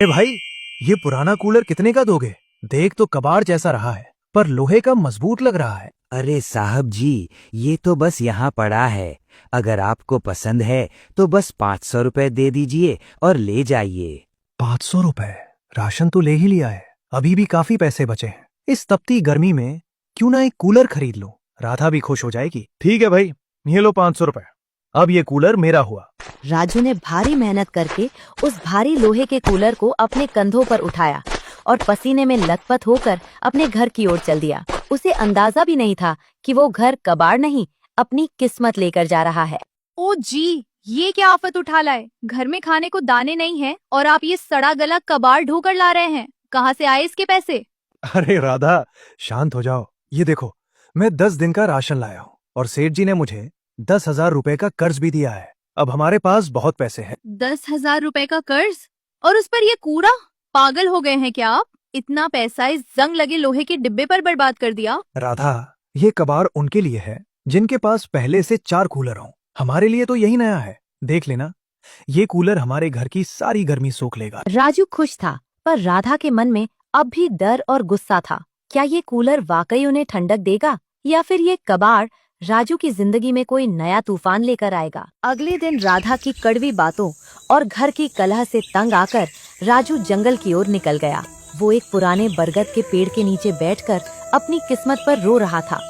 भाई, ये पुराना कूलर कितने का दोगे? देख तो कबाड़ जैसा रहा है, पर लोहे का मजबूत लग रहा है। अरे साहब जी, ये तो बस यहाँ पड़ा है। अगर आपको पसंद है तो बस 500 रुपए दे दीजिए और ले जाइए। 500 रुपए? राशन तो ले ही लिया है, अभी भी काफी पैसे बचे हैं। इस तपती गर्मी में क्यों ना एक कूलर खरीद लो, राधा भी खुश हो जाएगी। ठीक है भाई, ये लो 500 रुपए। अब ये कूलर मेरा हुआ। राजू ने भारी मेहनत करके उस भारी लोहे के कूलर को अपने कंधों पर उठाया और पसीने में लथपथ होकर अपने घर की ओर चल दिया। उसे अंदाजा भी नहीं था कि वो घर कबाड़ नहीं, अपनी किस्मत लेकर जा रहा है। ओ जी, ये क्या आफत उठा लाए। घर में खाने को दाने नहीं है और आप ये सड़ा गला कबाड़ ढोकर ला रहे हैं। कहाँ से आए इसके पैसे? अरे राधा, शांत हो जाओ। ये देखो, मैं 10 दिन का राशन लाया हूँ और सेठ जी ने मुझे 10,000 रुपए का कर्ज भी दिया है। अब हमारे पास बहुत पैसे हैं। 10,000 रुपए का कर्ज और उस पर ये कूड़ा? पागल हो गए हैं क्या आप? इतना पैसा इस जंग लगे लोहे के डिब्बे पर बर्बाद कर दिया। राधा, ये कबाड़ उनके लिए है जिनके पास पहले से 4 कूलर हों। हमारे लिए तो यही नया है। देख लेना, ये कूलर हमारे घर की सारी गर्मी सोख लेगा। राजू खुश था, पर राधा के मन में अब भी डर और गुस्सा था। क्या ये कूलर वाकई उन्हें ठंडक देगा या फिर ये कबाड़ राजू की जिंदगी में कोई नया तूफान लेकर आएगा? अगले दिन राधा की कड़वी बातों और घर की कलह से तंग आकर राजू जंगल की ओर निकल गया। वो एक पुराने बरगद के पेड़ के नीचे बैठकर अपनी किस्मत पर रो रहा था।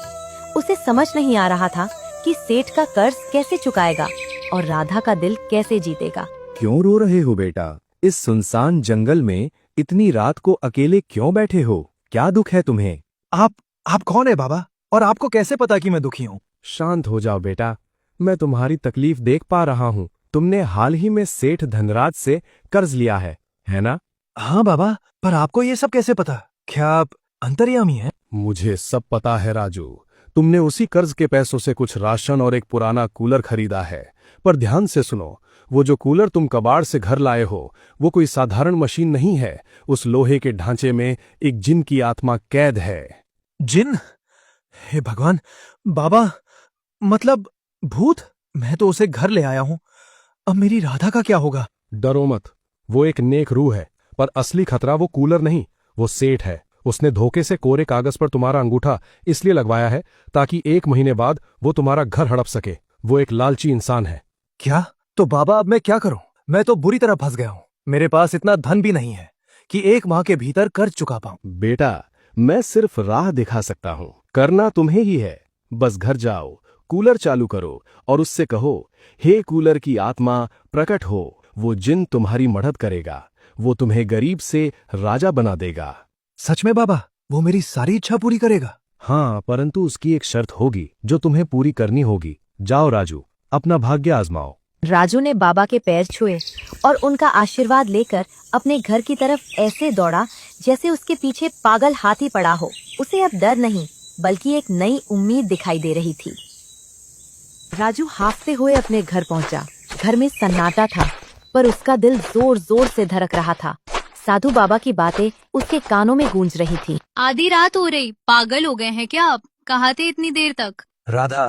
उसे समझ नहीं आ रहा था कि सेठ का कर्ज कैसे चुकाएगा और राधा का दिल कैसे जीतेगा। क्यों रो रहे हो बेटा? इस सुनसान जंगल में इतनी रात को अकेले क्यों बैठे हो? क्या दुख है तुम्हें? आप कौन है बाबा, और आपको कैसे पता कि मैं दुखी हूँ? शांत हो जाओ बेटा, मैं तुम्हारी तकलीफ देख पा रहा हूँ। तुमने हाल ही में सेठ धनराज से कर्ज लिया है ना? हाँ बाबा, पर आपको ये सब कैसे पता? क्या आप अंतर्यामी हैं? मुझे सब पता है राजू। तुमने उसी कर्ज के पैसों से कुछ राशन और एक पुराना कूलर खरीदा है। पर ध्यान से सुनो, वो जो कूलर तुम कबाड़ से घर लाए हो, वो कोई साधारण मशीन नहीं है। उस लोहे के ढांचे में एक जिन की आत्मा कैद है। जिन? हे भगवान! बाबा, मतलब भूत? मैं तो उसे घर ले आया हूँ, अब मेरी राधा का क्या होगा? डरो मत, वो एक नेक रूह है, पर असली खतरा वो कूलर नहीं, वो सेठ है। उसने धोखे से कोरे कागज पर तुम्हारा अंगूठा इसलिए लगवाया है ताकि 1 महीने बाद वो तुम्हारा घर हड़प सके। वो एक लालची इंसान है। क्या? तो बाबा, अब मैं क्या करूं? मैं तो बुरी तरह फंस गया हूं। मेरे पास इतना धन भी नहीं है कि 1 माह के भीतर कर्ज चुका पाऊं। बेटा, मैं सिर्फ राह दिखा सकता हूँ, करना तुम्हें ही है। बस घर जाओ, कूलर चालू करो और उससे कहो, हे कूलर की आत्मा प्रकट हो। वो जिन तुम्हारी मदद करेगा, वो तुम्हें गरीब से राजा बना देगा। सच में बाबा, वो मेरी सारी इच्छा पूरी करेगा? हाँ, परंतु उसकी एक शर्त होगी जो तुम्हें पूरी करनी होगी। जाओ राजू, अपना भाग्य आजमाओ। राजू ने बाबा के पैर छुए और उनका आशीर्वाद लेकर अपने घर की तरफ ऐसे दौड़ा जैसे उसके पीछे पागल हाथी पड़ा हो। उसे अब डर नहीं, बल्कि एक नई उम्मीद दिखाई दे रही थी। राजू हाफते हुए अपने घर पहुंचा। घर में सन्नाटा था, पर उसका दिल जोर जोर से धड़क रहा था। साधु बाबा की बातें उसके कानों में गूंज रही थी। आधी रात हो रही, पागल हो गए हैं क्या आप? कहाँ थे इतनी देर तक? राधा,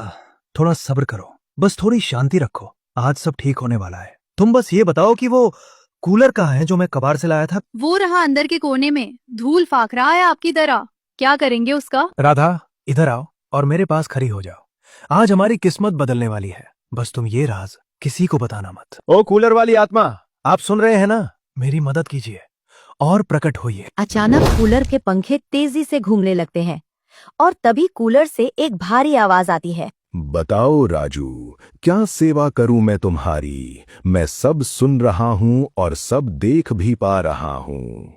थोड़ा सब्र करो, बस थोड़ी शांति रखो। आज सब ठीक होने वाला है। तुम बस ये बताओ कि वो कूलर कहाँ है जो मैं कबाड़ से लाया था? वो रहा अंदर के कोने में, धूल फाक रहा है आपकी तरह। क्या करेंगे उसका? राधा, इधर आओ और मेरे पास खड़ी हो जाओ। आज हमारी किस्मत बदलने वाली है। बस तुम ये राज किसी को बताना मत। ओ कूलर वाली आत्मा, आप सुन रहे हैं ना? मेरी मदद कीजिए और प्रकट होइए। अचानक कूलर के पंखे तेजी से घूमने लगते हैं और तभी कूलर से एक भारी आवाज आती है। बताओ राजू, क्या सेवा करूं मैं तुम्हारी? मैं सब सुन रहा हूं और सब देख भी पा रहा हूं।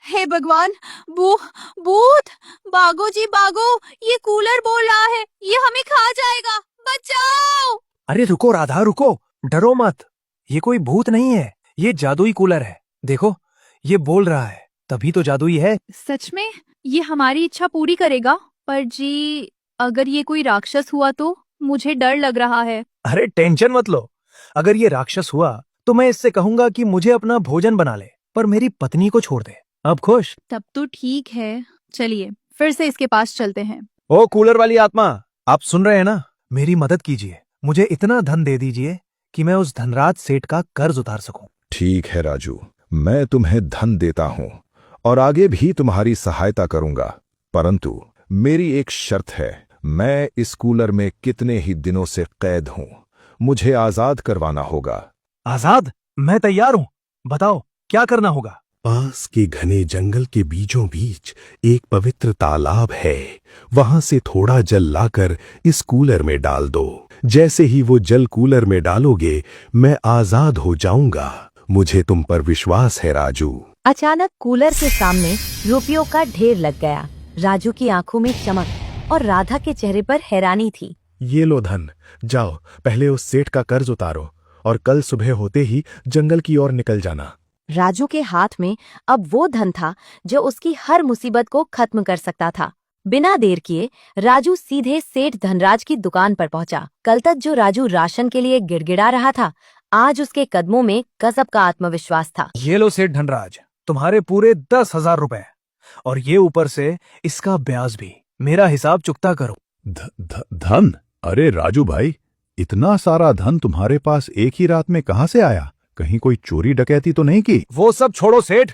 हे भगवान, भूत! भागो जी भागो, ये कूलर बोल रहा है, ये हमें खा जाएगा, बचाओ! अरे रुको राधा, रुको, डरो मत। ये कोई भूत नहीं है, ये जादुई कूलर है। देखो, ये बोल रहा है, तभी तो जादुई है। सच में ये हमारी इच्छा पूरी करेगा? पर जी, अगर ये कोई राक्षस हुआ तो मुझे डर लग रहा है। अरे टेंशन मत लो, अगर ये राक्षस हुआ तो मैं इससे कहूंगा कि मुझे अपना भोजन बना ले, पर मेरी पत्नी को छोड़ दे। अब खुश? तब तो ठीक है, चलिए फिर से इसके पास चलते हैं। ओ कूलर वाली आत्मा, आप सुन रहे हैं ना? मेरी मदद कीजिए, मुझे इतना धन दे दीजिए कि मैं उस धनराज सेठ का कर्ज उतार सकूं। ठीक है राजू, मैं तुम्हें धन देता हूं और आगे भी तुम्हारी सहायता करूंगा, परंतु मेरी एक शर्त है। मैं इस कूलर में कितने ही दिनों से कैद हूं, मुझे आजाद करवाना होगा। आजाद? मैं तैयार हूं, बताओ क्या करना होगा। पास के घने जंगल के बीचों बीच एक पवित्र तालाब है। वहां से थोड़ा जल लाकर इस कूलर में डाल दो। जैसे ही वो जल कूलर में डालोगे, मैं आजाद हो जाऊंगा। मुझे तुम पर विश्वास है राजू। अचानक कूलर के सामने रुपयों का ढेर लग गया। राजू की आंखों में चमक और राधा के चेहरे पर हैरानी थी। ये लो धन, जाओ पहले उस सेठ का कर्ज उतारो और कल सुबह होते ही जंगल की ओर निकल जाना। राजू के हाथ में अब वो धन था जो उसकी हर मुसीबत को खत्म कर सकता था। बिना देर किए राजू सीधे सेठ धनराज की दुकान पर पहुंचा। कल तक जो राजू राशन के लिए गिड़गिड़ा रहा था, आज उसके कदमों में गजब का आत्मविश्वास था। ये लो सेठ धनराज, तुम्हारे पूरे 10,000 रुपए, और ये ऊपर से इसका ब्याज भी। मेरा हिसाब चुकता करो। धन? अरे राजू भाई, इतना सारा धन तुम्हारे पास एक ही रात में कहां से आया? कहीं कोई चोरी डकैती तो नहीं की? वो सब छोड़ो सेठ,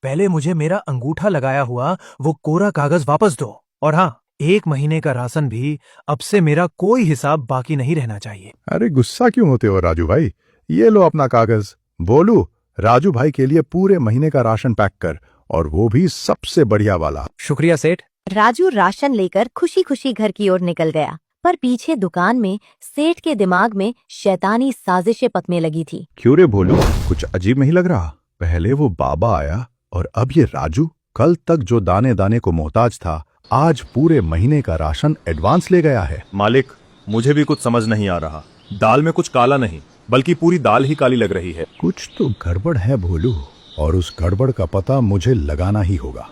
पहले मुझे मेरा अंगूठा लगाया हुआ वो कोरा कागज वापस दो। और हाँ, 1 महीने का राशन भी अब से मेरा कोई हिसाब बाकी नहीं रहना चाहिए। अरे गुस्सा क्यों होते हो राजू भाई? ये लो अपना कागज। बोलू, राजू भाई के लिए पूरे महीने का राशन पैक कर, और वो भी सबसे बढ़िया वाला। शुक्रिया सेठ। राजू राशन लेकर खुशी खुशी घर की ओर निकल गया, पर पीछे दुकान में सेठ के दिमाग में शैतानी साजिशें पकने लगी थी। क्यों रे बोलू, कुछ अजीब नहीं लग रहा? पहले वो बाबा आया और अब ये राजू। कल तक जो दाने दाने को मोहताज था, आज पूरे महीने का राशन एडवांस ले गया है। मालिक, मुझे भी कुछ समझ नहीं आ रहा। दाल में कुछ काला नहीं, बल्कि पूरी दाल ही काली लग रही है। कुछ तो गड़बड़ है भोलू, और उस गड़बड़ का पता मुझे लगाना ही होगा।